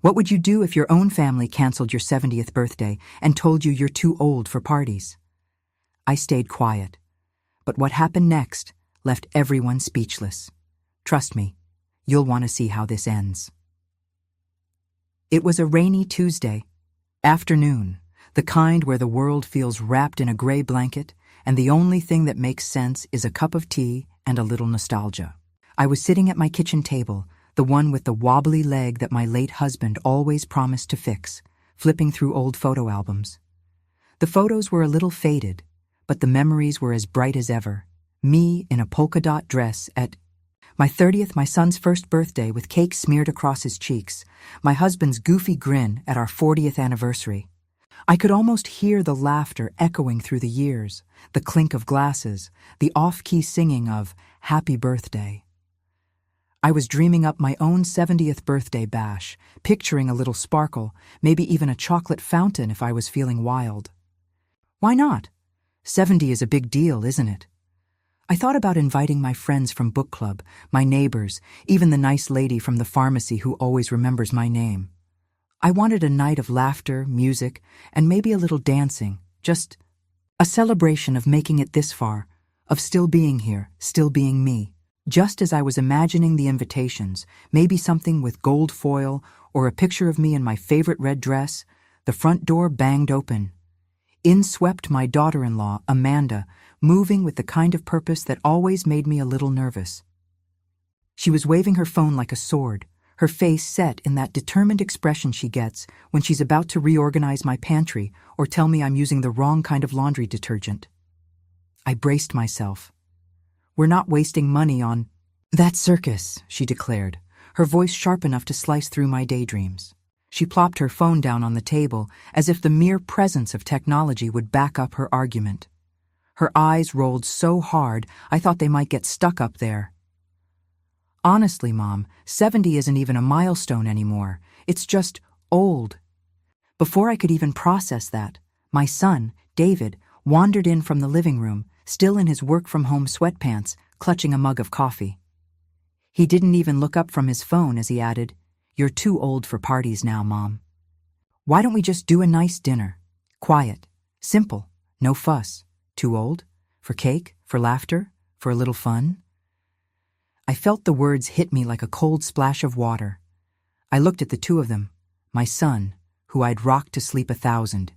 What would you do if your own family canceled your 70th birthday and told you you're too old for parties? I stayed quiet, but what happened next left everyone speechless. Trust me, you'll want to see how this ends. It was a rainy Tuesday afternoon, the kind where the world feels wrapped in a gray blanket and the only thing that makes sense is a cup of tea and a little nostalgia. I was sitting at my kitchen table, the one with the wobbly leg that my late husband always promised to fix, flipping through old photo albums. The photos were a little faded, but the memories were as bright as ever. Me in a polka dot dress at my 30th, my son's first birthday with cake smeared across his cheeks, my husband's goofy grin at our 40th anniversary. I could almost hear the laughter echoing through the years, the clink of glasses, the off-key singing of Happy Birthday. I was dreaming up my own 70th birthday bash, picturing a little sparkle, maybe even a chocolate fountain if I was feeling wild. Why not? 70 is a big deal, isn't it? I thought about inviting my friends from book club, my neighbors, even the nice lady from the pharmacy who always remembers my name. I wanted a night of laughter, music, and maybe a little dancing, just a celebration of making it this far, of still being here, still being me. Just as I was imagining the invitations, maybe something with gold foil or a picture of me in my favorite red dress, the front door banged open. In swept my daughter-in-law, Amanda, moving with the kind of purpose that always made me a little nervous. She was waving her phone like a sword, her face set in that determined expression she gets when she's about to reorganize my pantry or tell me I'm using the wrong kind of laundry detergent. I braced myself. "We're not wasting money on that circus," she declared, her voice sharp enough to slice through my daydreams. She plopped her phone down on the table as if the mere presence of technology would back up her argument. Her eyes rolled so hard I thought they might get stuck up there. "Honestly, Mom, 70 isn't even a milestone anymore. It's just old." Before I could even process that, my son, David, wandered in from the living room, still in his work-from-home sweatpants, clutching a mug of coffee. He didn't even look up from his phone as he added, "You're too old for parties now, Mom. Why don't we just do a nice dinner? Quiet, simple, no fuss. Too old? For cake? For laughter? For a little fun?" I felt the words hit me like a cold splash of water. I looked at the two of them, my son, who I'd rocked to sleep 1,000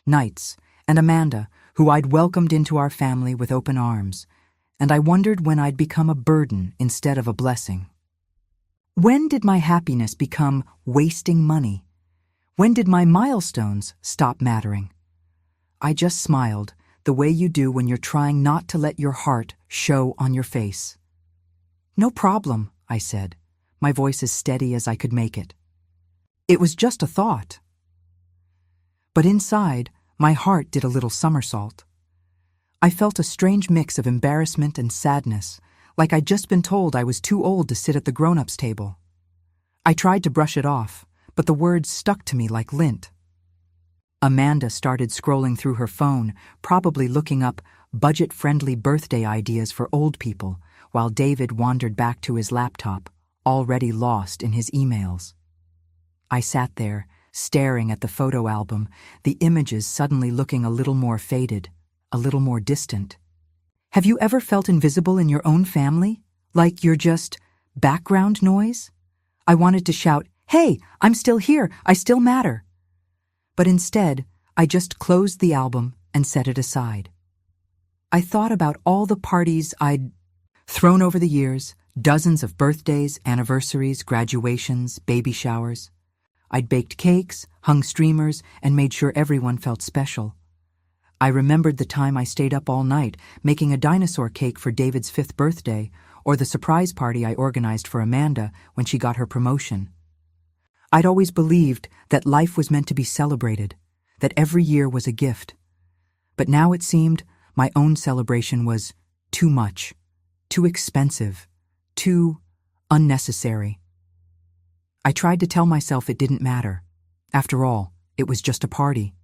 nights, and Amanda, who I'd welcomed into our family with open arms, and I wondered when I'd become a burden instead of a blessing. When did my happiness become wasting money? When did my milestones stop mattering? I just smiled, the way you do when you're trying not to let your heart show on your face. "No problem," I said, my voice as steady as I could make it. "It was just a thought." But inside, my heart did a little somersault. I felt a strange mix of embarrassment and sadness, like I'd just been told I was too old to sit at the grown-ups table. I tried to brush it off, but the words stuck to me like lint. Amanda started scrolling through her phone, probably looking up budget-friendly birthday ideas for old people, while David wandered back to his laptop, already lost in his emails. I sat there, staring at the photo album, the images suddenly looking a little more faded, a little more distant. Have you ever felt invisible in your own family? Like you're just background noise? I wanted to shout, "Hey, I'm still here, I still matter." But instead, I just closed the album and set it aside. I thought about all the parties I'd thrown over the years, dozens of birthdays, anniversaries, graduations, baby showers. I'd baked cakes, hung streamers, and made sure everyone felt special. I remembered the time I stayed up all night making a dinosaur cake for David's 5th birthday, or the surprise party I organized for Amanda when she got her promotion. I'd always believed that life was meant to be celebrated, that every year was a gift. But now it seemed my own celebration was too much, too expensive, too unnecessary. I tried to tell myself it didn't matter. After all, it was just a party.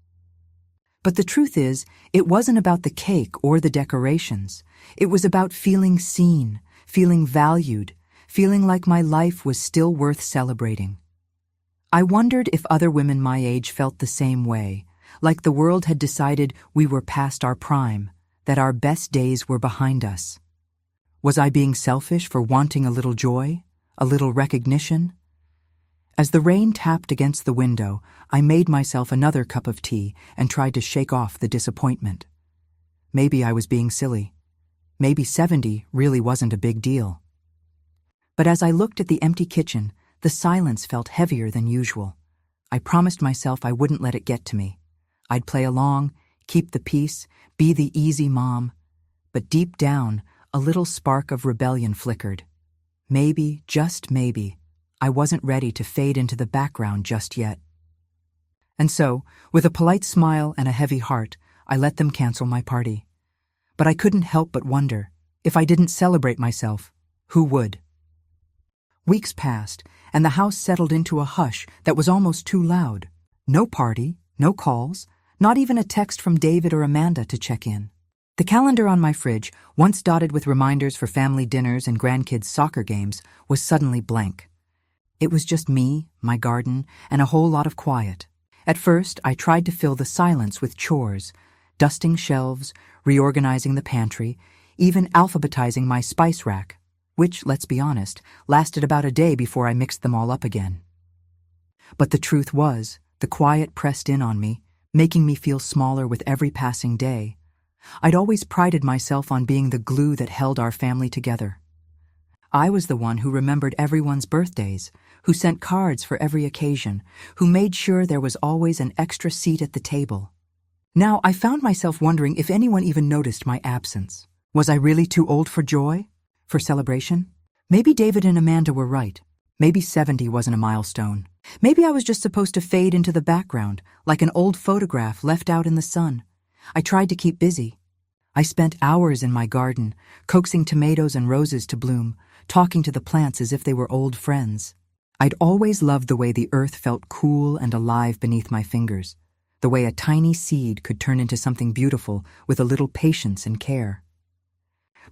But the truth is, it wasn't about the cake or the decorations. It was about feeling seen, feeling valued, feeling like my life was still worth celebrating. I wondered if other women my age felt the same way, like the world had decided we were past our prime, that our best days were behind us. Was I being selfish for wanting a little joy, a little recognition? As the rain tapped against the window, I made myself another cup of tea and tried to shake off the disappointment. Maybe I was being silly. Maybe 70 really wasn't a big deal. But as I looked at the empty kitchen, the silence felt heavier than usual. I promised myself I wouldn't let it get to me. I'd play along, keep the peace, be the easy mom. But deep down, a little spark of rebellion flickered. Maybe, just maybe, I wasn't ready to fade into the background just yet. And so, with a polite smile and a heavy heart, I let them cancel my party. But I couldn't help but wonder, if I didn't celebrate myself, who would? Weeks passed, and the house settled into a hush that was almost too loud. No party, no calls, not even a text from David or Amanda to check in. The calendar on my fridge, once dotted with reminders for family dinners and grandkids' soccer games, was suddenly blank. It was just me, my garden, and a whole lot of quiet. At first, I tried to fill the silence with chores, dusting shelves, reorganizing the pantry, even alphabetizing my spice rack, which, let's be honest, lasted about a day before I mixed them all up again. But the truth was, the quiet pressed in on me, making me feel smaller with every passing day. I'd always prided myself on being the glue that held our family together. I was the one who remembered everyone's birthdays, who sent cards for every occasion, who made sure there was always an extra seat at the table. Now I found myself wondering if anyone even noticed my absence. Was I really too old for joy? For celebration? Maybe David and Amanda were right. Maybe 70 wasn't a milestone. Maybe I was just supposed to fade into the background, like an old photograph left out in the sun. I tried to keep busy. I spent hours in my garden, coaxing tomatoes and roses to bloom, talking to the plants as if they were old friends. I'd always loved the way the earth felt cool and alive beneath my fingers, the way a tiny seed could turn into something beautiful with a little patience and care.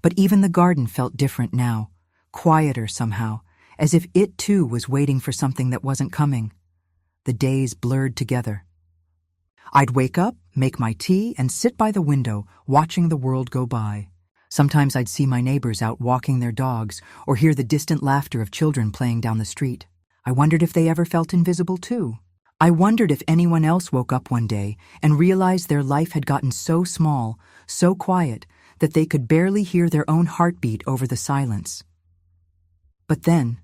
But even the garden felt different now, quieter somehow, as if it too was waiting for something that wasn't coming. The days blurred together. I'd wake up, make my tea, and sit by the window, watching the world go by. Sometimes I'd see my neighbors out walking their dogs, or hear the distant laughter of children playing down the street. I wondered if they ever felt invisible too. I wondered if anyone else woke up one day and realized their life had gotten so small, so quiet, that they could barely hear their own heartbeat over the silence. But then,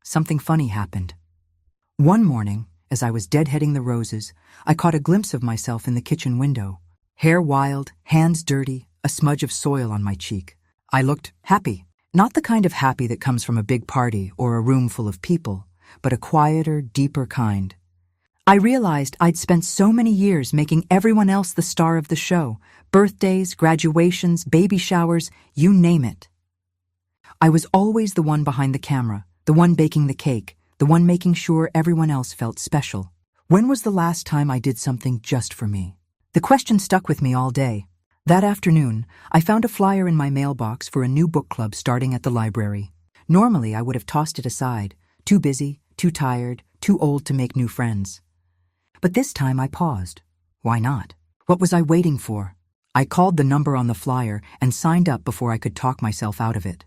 something funny happened. One morning, as I was deadheading the roses, I caught a glimpse of myself in the kitchen window. Hair wild, hands dirty, a smudge of soil on my cheek. I looked happy. Not the kind of happy that comes from a big party or a room full of people, but a quieter, deeper kind. I realized I'd spent so many years making everyone else the star of the show. Birthdays, graduations, baby showers, you name it. I was always the one behind the camera, the one baking the cake, the one making sure everyone else felt special. When was the last time I did something just for me? The question stuck with me all day. That afternoon, I found a flyer in my mailbox for a new book club starting at the library. Normally, I would have tossed it aside, too busy, too tired, too old to make new friends. But this time I paused. Why not? What was I waiting for? I called the number on the flyer and signed up before I could talk myself out of it.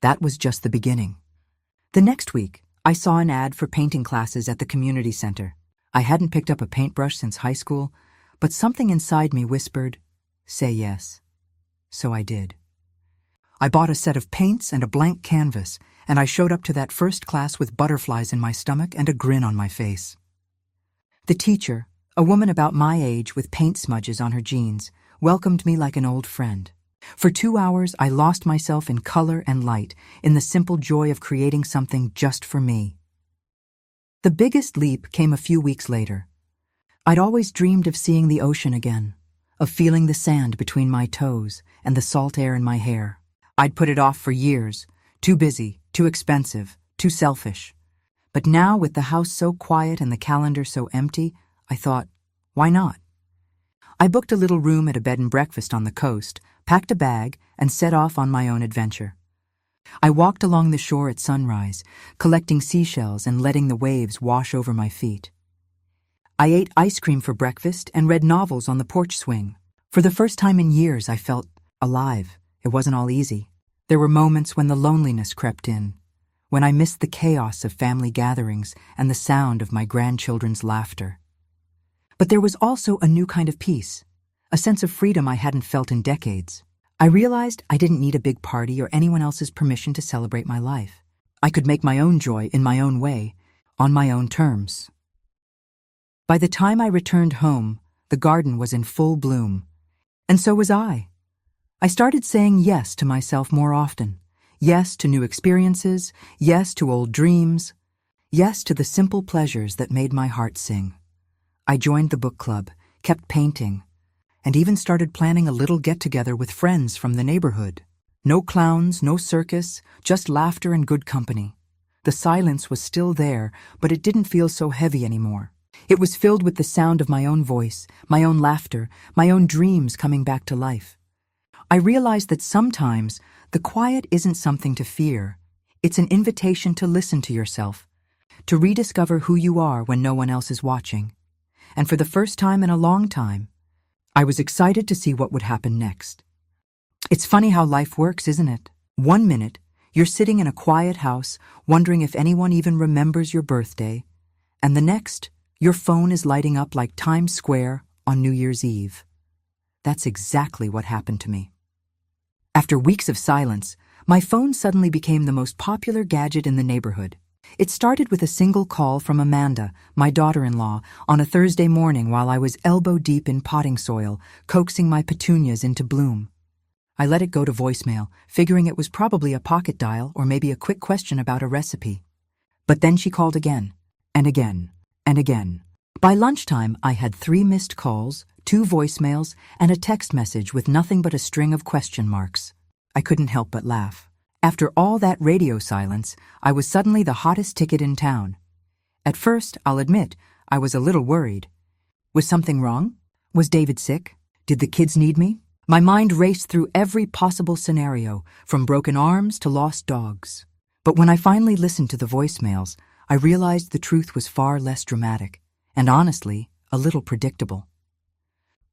That was just the beginning. The next week, I saw an ad for painting classes at the community center. I hadn't picked up a paintbrush since high school, but something inside me whispered, "Say yes." So I did. I bought a set of paints and a blank canvas, and I showed up to that first class with butterflies in my stomach and a grin on my face. The teacher, a woman about my age with paint smudges on her jeans, welcomed me like an old friend. For 2 hours, I lost myself in color and light, in the simple joy of creating something just for me. The biggest leap came a few weeks later. I'd always dreamed of seeing the ocean again, of feeling the sand between my toes and the salt air in my hair. I'd put it off for years, too busy, too expensive, too selfish. But now, with the house so quiet and the calendar so empty, I thought, why not? I booked a little room at a bed and breakfast on the coast, packed a bag, and set off on my own adventure. I walked along the shore at sunrise, collecting seashells and letting the waves wash over my feet. I ate ice cream for breakfast and read novels on the porch swing. For the first time in years, I felt alive. It wasn't all easy. There were moments when the loneliness crept in, when I missed the chaos of family gatherings and the sound of my grandchildren's laughter. But there was also a new kind of peace, a sense of freedom I hadn't felt in decades. I realized I didn't need a big party or anyone else's permission to celebrate my life. I could make my own joy in my own way, on my own terms. By the time I returned home, the garden was in full bloom, and so was I. I started saying yes to myself more often. Yes to new experiences, yes to old dreams, yes to the simple pleasures that made my heart sing. I joined the book club, kept painting, and even started planning a little get-together with friends from the neighborhood. No clowns, no circus, just laughter and good company. The silence was still there, but it didn't feel so heavy anymore. It was filled with the sound of my own voice, my own laughter, my own dreams coming back to life. I realized that sometimes the quiet isn't something to fear. It's an invitation to listen to yourself, to rediscover who you are when no one else is watching. And for the first time in a long time, I was excited to see what would happen next. It's funny how life works, isn't it? 1 minute, you're sitting in a quiet house, wondering if anyone even remembers your birthday, and the next, your phone is lighting up like Times Square on New Year's Eve. That's exactly what happened to me. After weeks of silence, my phone suddenly became the most popular gadget in the neighborhood. It started with a single call from Amanda, my daughter-in-law, on a Thursday morning while I was elbow-deep in potting soil, coaxing my petunias into bloom. I let it go to voicemail, figuring it was probably a pocket dial or maybe a quick question about a recipe. But then she called again, and again, and again. By lunchtime, I had 3 missed calls, 2 voicemails, and a text message with nothing but a string of question marks. I couldn't help but laugh. After all that radio silence, I was suddenly the hottest ticket in town. At first, I'll admit, I was a little worried. Was something wrong? Was David sick? Did the kids need me? My mind raced through every possible scenario, from broken arms to lost dogs. But when I finally listened to the voicemails, I realized the truth was far less dramatic, and honestly, a little predictable.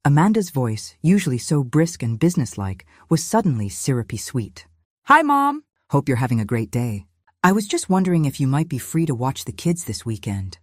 Amanda's voice, usually so brisk and businesslike, was suddenly syrupy sweet. "Hi, Mom! Hope you're having a great day. I was just wondering if you might be free to watch the kids this weekend.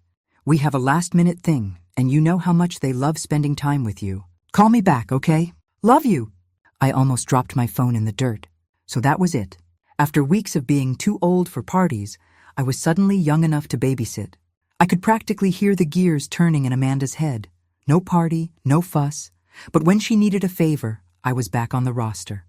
We have a last-minute thing, and you know how much they love spending time with you. Call me back, okay? Love you!" I almost dropped my phone in the dirt. So that was it. After weeks of being too old for parties, I was suddenly young enough to babysit. I could practically hear the gears turning in Amanda's head. No party, no fuss. But when she needed a favor, I was back on the roster.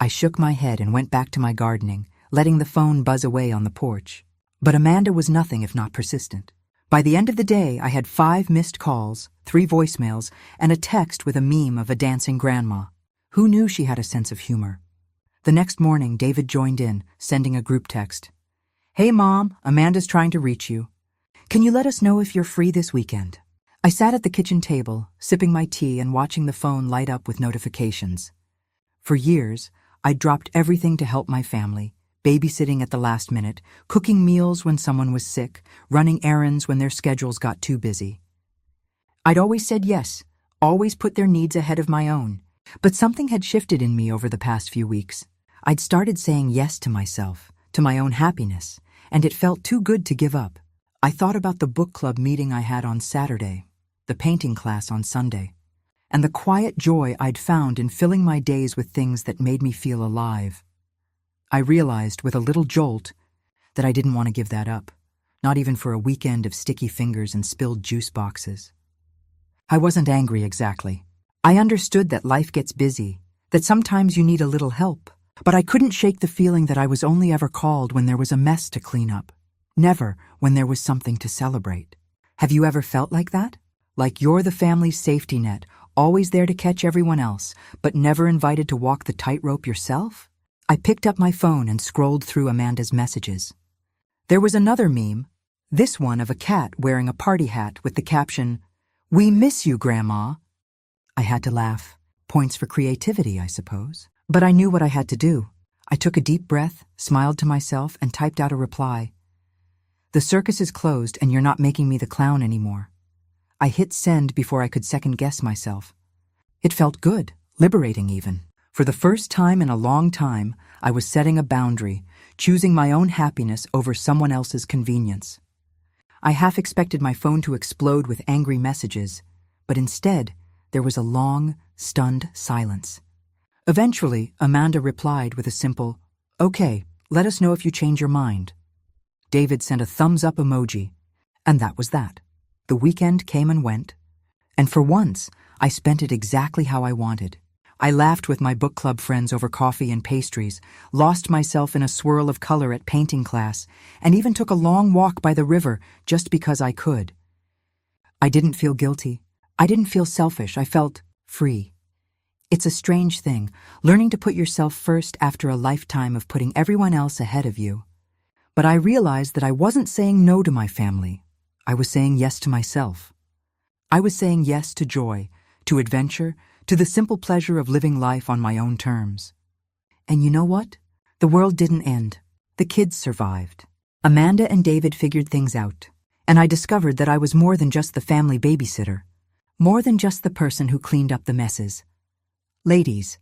I shook my head and went back to my gardening, letting the phone buzz away on the porch. But Amanda was nothing if not persistent. By the end of the day, I had 5 missed calls, 3 voicemails, and a text with a meme of a dancing grandma. Who knew she had a sense of humor? The next morning, David joined in, sending a group text. "Hey, Mom, Amanda's trying to reach you. Can you let us know if you're free this weekend?" I sat at the kitchen table, sipping my tea and watching the phone light up with notifications. For years, I'd dropped everything to help my family, babysitting at the last minute, cooking meals when someone was sick, running errands when their schedules got too busy. I'd always said yes, always put their needs ahead of my own. But something had shifted in me over the past few weeks. I'd started saying yes to myself, to my own happiness, and it felt too good to give up. I thought about the book club meeting I had on Saturday, the painting class on Sunday, and the quiet joy I'd found in filling my days with things that made me feel alive. I realized with a little jolt that I didn't want to give that up, not even for a weekend of sticky fingers and spilled juice boxes. I wasn't angry exactly. I understood that life gets busy, that sometimes you need a little help, but I couldn't shake the feeling that I was only ever called when there was a mess to clean up, never when there was something to celebrate. Have you ever felt like that? Like you're the family's safety net, always there to catch everyone else, but never invited to walk the tightrope yourself? I picked up my phone and scrolled through Amanda's messages. There was another meme, this one of a cat wearing a party hat with the caption, "We miss you, Grandma." I had to laugh. Points for creativity, I suppose. But I knew what I had to do. I took a deep breath, smiled to myself, and typed out a reply. The circus is closed and you're not making me the clown anymore. I hit send before I could second-guess myself. It felt good, liberating even. For the first time in a long time, I was setting a boundary, choosing my own happiness over someone else's convenience. I half expected my phone to explode with angry messages, but instead, there was a long, stunned silence. Eventually, Amanda replied with a simple, "Okay, let us know if you change your mind." David sent a thumbs-up emoji, and that was that. The weekend came and went, and for once, I spent it exactly how I wanted. I laughed with my book club friends over coffee and pastries, lost myself in a swirl of color at painting class, and even took a long walk by the river just because I could. I didn't feel guilty. I didn't feel selfish. I felt free. It's a strange thing, learning to put yourself first after a lifetime of putting everyone else ahead of you. But I realized that I wasn't saying no to my family. I was saying yes to myself. I was saying yes to joy, to adventure, to the simple pleasure of living life on my own terms. And you know what? The world didn't end. The kids survived. Amanda and David figured things out, and I discovered that I was more than just the family babysitter, more than just the person who cleaned up the messes. Ladies,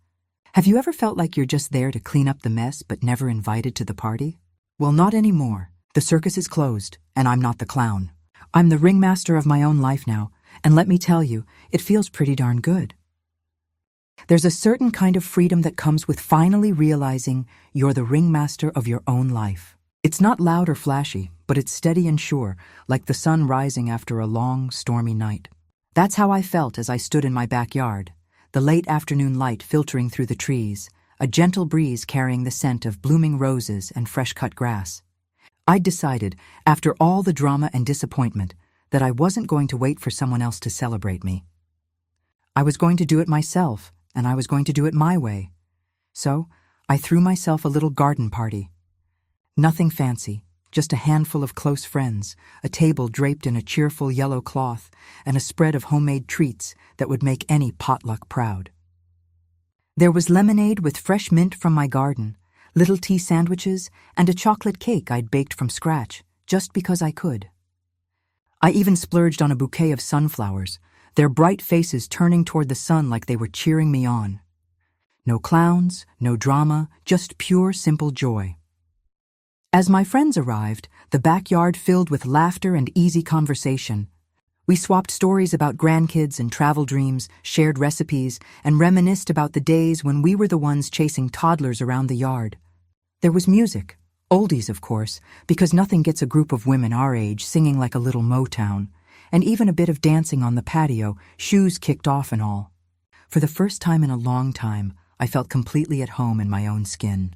have you ever felt like you're just there to clean up the mess but never invited to the party? Well, not anymore. The circus is closed, and I'm not the clown. I'm the ringmaster of my own life now, and let me tell you, it feels pretty darn good. There's a certain kind of freedom that comes with finally realizing you're the ringmaster of your own life. It's not loud or flashy, but it's steady and sure, like the sun rising after a long, stormy night. That's how I felt as I stood in my backyard, the late afternoon light filtering through the trees, a gentle breeze carrying the scent of blooming roses and fresh-cut grass. I'd decided, after all the drama and disappointment, that I wasn't going to wait for someone else to celebrate me. I was going to do it myself, and I was going to do it my way. So, I threw myself a little garden party. Nothing fancy, just a handful of close friends, a table draped in a cheerful yellow cloth, and a spread of homemade treats that would make any potluck proud. There was lemonade with fresh mint from my garden, little tea sandwiches, and a chocolate cake I'd baked from scratch, just because I could. I even splurged on a bouquet of sunflowers, their bright faces turning toward the sun like they were cheering me on. No clowns, no drama, just pure, simple joy. As my friends arrived, the backyard filled with laughter and easy conversation. We swapped stories about grandkids and travel dreams, shared recipes, and reminisced about the days when we were the ones chasing toddlers around the yard. There was music, oldies of course, because nothing gets a group of women our age singing like a little Motown, and even a bit of dancing on the patio, shoes kicked off and all. For the first time in a long time, I felt completely at home in my own skin,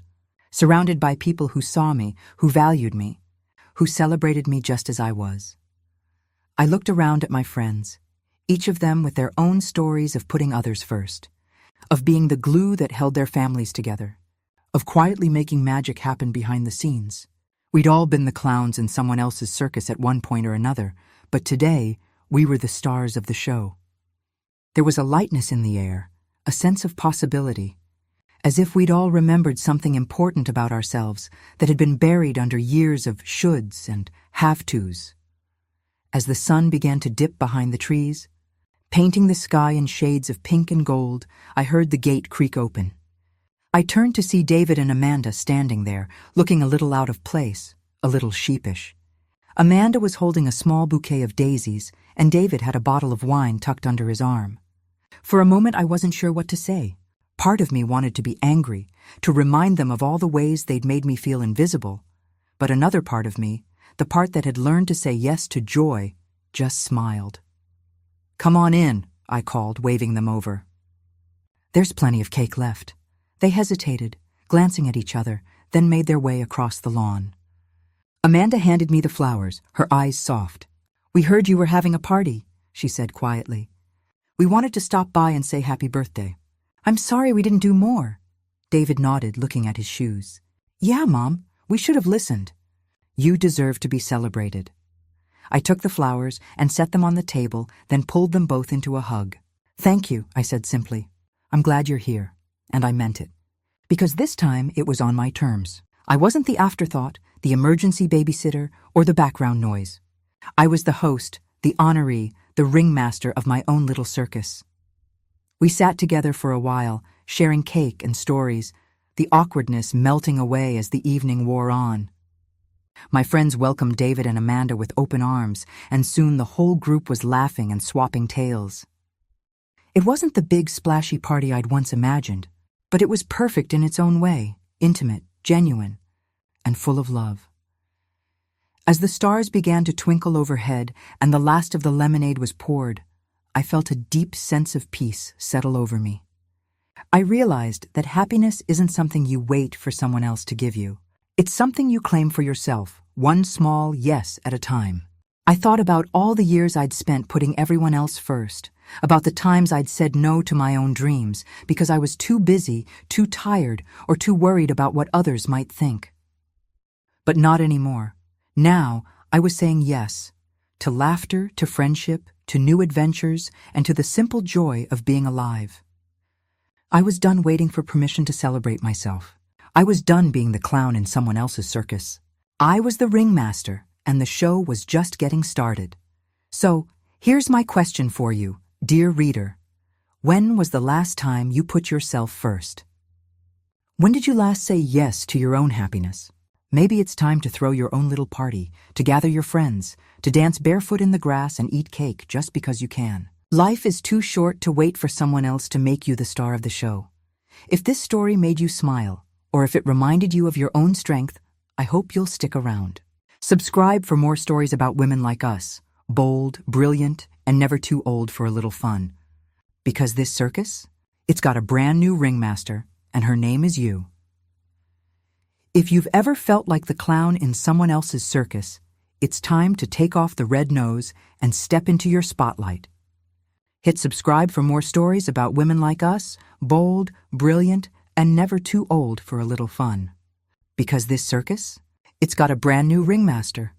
surrounded by people who saw me, who valued me, who celebrated me just as I was. I looked around at my friends, each of them with their own stories of putting others first, of being the glue that held their families together, of quietly making magic happen behind the scenes. We'd all been the clowns in someone else's circus at one point or another, but today, we were the stars of the show. There was a lightness in the air, a sense of possibility, as if we'd all remembered something important about ourselves that had been buried under years of shoulds and have-tos. As the sun began to dip behind the trees, painting the sky in shades of pink and gold, I heard the gate creak open. I turned to see David and Amanda standing there, looking a little out of place, a little sheepish. Amanda was holding a small bouquet of daisies, and David had a bottle of wine tucked under his arm. For a moment I wasn't sure what to say. Part of me wanted to be angry, to remind them of all the ways they'd made me feel invisible. But another part of me, the part that had learned to say yes to joy, just smiled. "Come on in," I called, waving them over. "There's plenty of cake left." They hesitated, glancing at each other, then made their way across the lawn. Amanda handed me the flowers, her eyes soft. "We heard you were having a party," she said quietly. "We wanted to stop by and say happy birthday." "I'm sorry we didn't do more." David nodded, looking at his shoes. "Yeah, Mom, we should have listened." "You deserve to be celebrated." I took the flowers and set them on the table, then pulled them both into a hug. "Thank you," I said simply. "I'm glad you're here." And I meant it. Because this time it was on my terms. I wasn't the afterthought, the emergency babysitter, or the background noise. I was the host, the honoree, the ringmaster of my own little circus. We sat together for a while, sharing cake and stories, the awkwardness melting away as the evening wore on. My friends welcomed David and Amanda with open arms, and soon the whole group was laughing and swapping tales. It wasn't the big, splashy party I'd once imagined, but it was perfect in its own way, intimate, genuine, and full of love. As the stars began to twinkle overhead and the last of the lemonade was poured, I felt a deep sense of peace settle over me. I realized that happiness isn't something you wait for someone else to give you. It's something you claim for yourself, one small yes at a time. I thought about all the years I'd spent putting everyone else first, about the times I'd said no to my own dreams because I was too busy, too tired, or too worried about what others might think. But not anymore. Now, I was saying yes, to laughter, to friendship, to new adventures, and to the simple joy of being alive. I was done waiting for permission to celebrate myself. I was done being the clown in someone else's circus. I was the ringmaster, and the show was just getting started. So, here's my question for you, dear reader. When was the last time you put yourself first? When did you last say yes to your own happiness? Maybe it's time to throw your own little party, to gather your friends, to dance barefoot in the grass and eat cake just because you can. Life is too short to wait for someone else to make you the star of the show. If this story made you smile, or if it reminded you of your own strength, I hope you'll stick around. Subscribe for more stories about women like us, bold, brilliant, and never too old for a little fun. Because this circus, it's got a brand new ringmaster, and her name is you. If you've ever felt like the clown in someone else's circus, it's time to take off the red nose and step into your spotlight. Hit subscribe for more stories about women like us, bold, brilliant, and never too old for a little fun. Because this circus, it's got a brand new ringmaster,